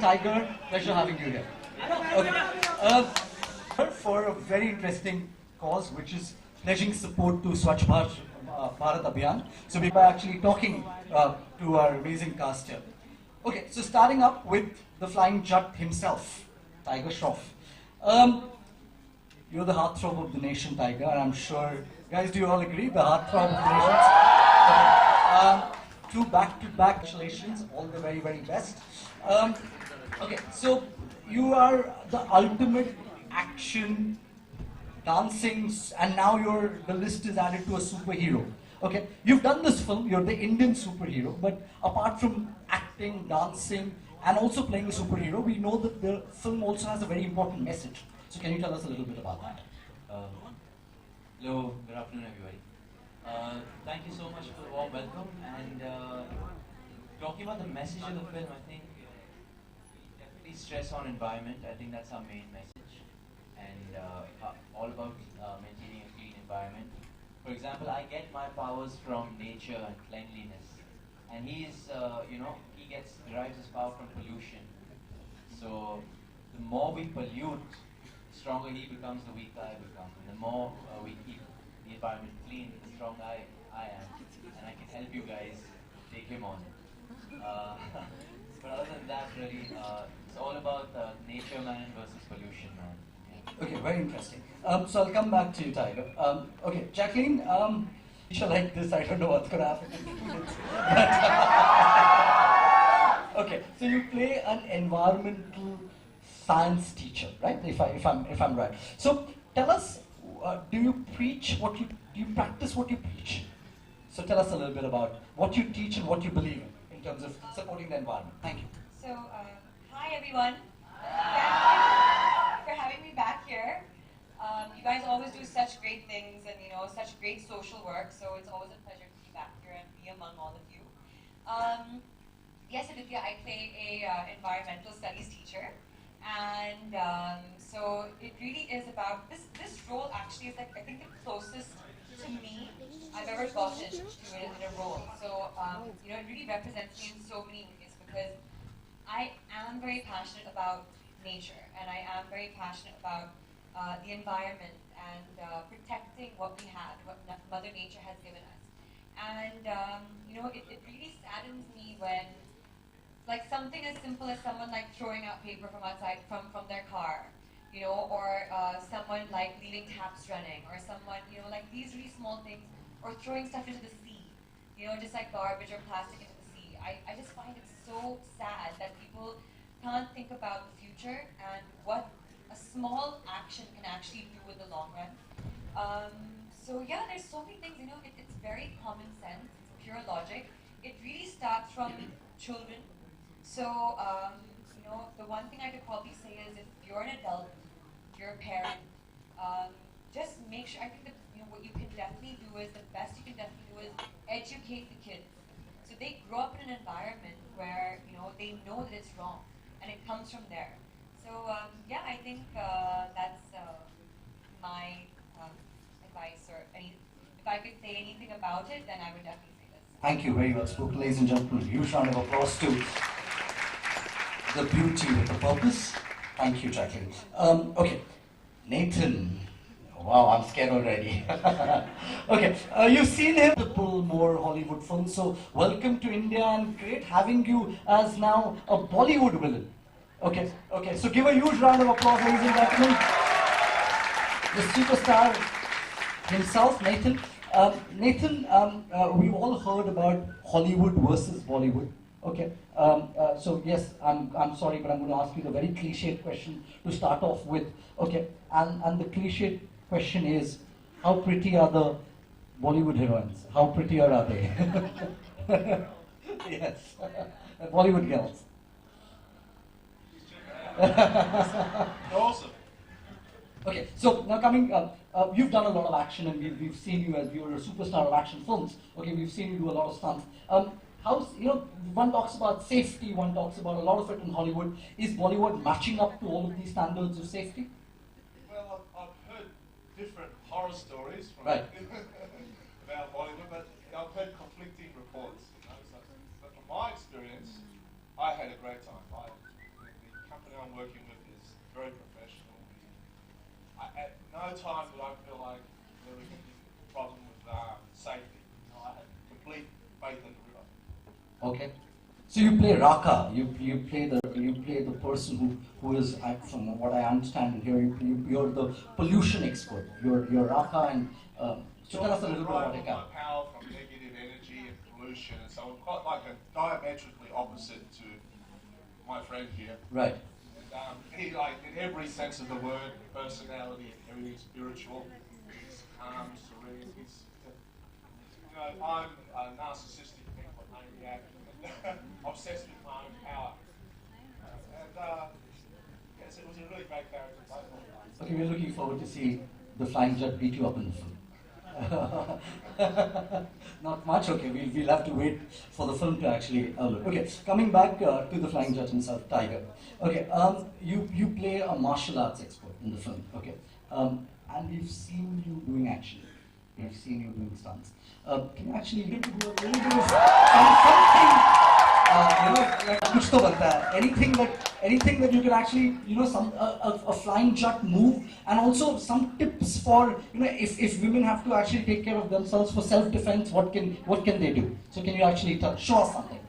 Tiger, pleasure having you here. Okay. For a very interesting cause, which is pledging support to Swachh Bharat Abhiyan. So we are actually talking to our amazing cast here. Okay, so starting up with the flying Jat himself, Tiger Shroff. You're the heartthrob of the nation, Tiger, and I'm sure, guys, do you all agree? The heartthrob of the nation. Okay. Two back-to-back, congratulations, all the very, very best. Okay, so you are the ultimate action, dancing, and now the list is added to a superhero. Okay, you've done this film, you're the Indian superhero, but apart from acting, dancing, and also playing a superhero, we know that the film also has a very important message. So can you tell us a little bit about that? Hello, good afternoon everybody. Thank you so much for the warm welcome, and talking about the message of the film, I think definitely stress on environment. I think that's our main message, and all about maintaining a clean environment. For example, I get my powers from nature and cleanliness, and he's, he derives his power from pollution. So the more we pollute, the stronger he becomes, the weaker I become. And the more we keep the environment clean, the stronger I am, and I can help you guys take him on. But other than that, really, it's all about nature man versus pollution man. Yeah. Okay, very interesting. So I'll come back to you, Tiger. Okay, Jacqueline, you shall like this. I don't know what's going to happen in 2 minutes. Okay, so you play an environmental science teacher, right? If I'm right. So tell us, do you preach what do you practice what you preach? So tell us a little bit about what you teach and what you believe in terms of supporting the environment. Thank you. So, hi everyone. Thank you for having me back here. You guys always do such great things and such great social work. So it's always a pleasure to be back here and be among all of you. Yes, Aditya, I play a environmental studies teacher. And so it really is about, this role actually is like, I think the closest to me I've ever gotten to it in a role. So, it really represents me in so many ways because I am very passionate about nature and I am very passionate about the environment and protecting what we have, what Mother Nature has given us. And, it really saddens me when like something as simple as someone like throwing out paper from outside from their car, or someone like leaving taps running, or someone, like these really small things, or throwing stuff into the sea, just like garbage or plastic into the sea. I just find it so sad that people can't think about the future and what a small action can actually do in the long run. So yeah, there's so many things, it's very common sense, it's pure logic. It really starts from children. So, the one thing I could probably say is if you're an adult, you're a parent, just make sure, I think that, what you can definitely do is, the best you can definitely do is educate the kids. So they grow up in an environment where, they know that it's wrong, and it comes from there. So, yeah, I think that's my advice, or if I could say anything about it, then I would definitely say this. Thank you, very well spoken, ladies and gentlemen. Huge round of applause to the beauty with the purpose. Thank you, Jacqueline. Okay, Nathan. Wow, I'm scared already. Okay, you've seen him to pull more Hollywood films, so welcome to India and great having you as now a Bollywood villain. Okay, so give a huge round of applause, ladies and gentlemen. The superstar himself, Nathan. Nathan, we've all heard about Hollywood versus Bollywood. Okay, so yes, I'm sorry, but I'm going to ask you the very cliched question to start off with. Okay, and the cliched question is, how pretty are the Bollywood heroines? How prettier are they? Yes, Bollywood girls. Awesome. Okay, so now coming, you've done a lot of action, and we've seen you as you're a superstar of action films. Okay, we've seen you do a lot of stunts. How's, one talks about safety, one talks about a lot of it in Hollywood. Is Bollywood matching up to all of these standards of safety? Well, I've heard different horror stories from Right. about Bollywood, but I've heard conflicting reports. So, but from my experience, I had a great time. I'm working with is very professional. At no time did I feel like there was any problem with safety. I had complete faith in the river. Okay. So you play Raka. You play the person who is, from what I understand here, you're the pollution expert. You're Raka, and so tell us a little bit about it. My power from negative energy and pollution, and so I'm quite like a diametrically opposite to my friend here. Right. And he, like, in every sense of the word, personality and everything spiritual, he's calm, serene. He's, you know, I'm a narcissistic maniac, obsessed with my own power. Yes, it was a really great character. Okay, we're looking forward to see the Flying Jet beat you up in the film. Not much. Okay, we'll have to wait for the film to actually look. Okay, coming back to the Flying Jet himself, Tiger. Okay, you play a martial arts expert in the film. Okay, and we've seen you doing action. We've seen you doing stunts. Can you actually do a little bit of something? Like kuch to banta hai. Anything that you can actually, a flying jet move, and also some tips for, if women have to actually take care of themselves for self-defense, what can they do? So can you actually show us something?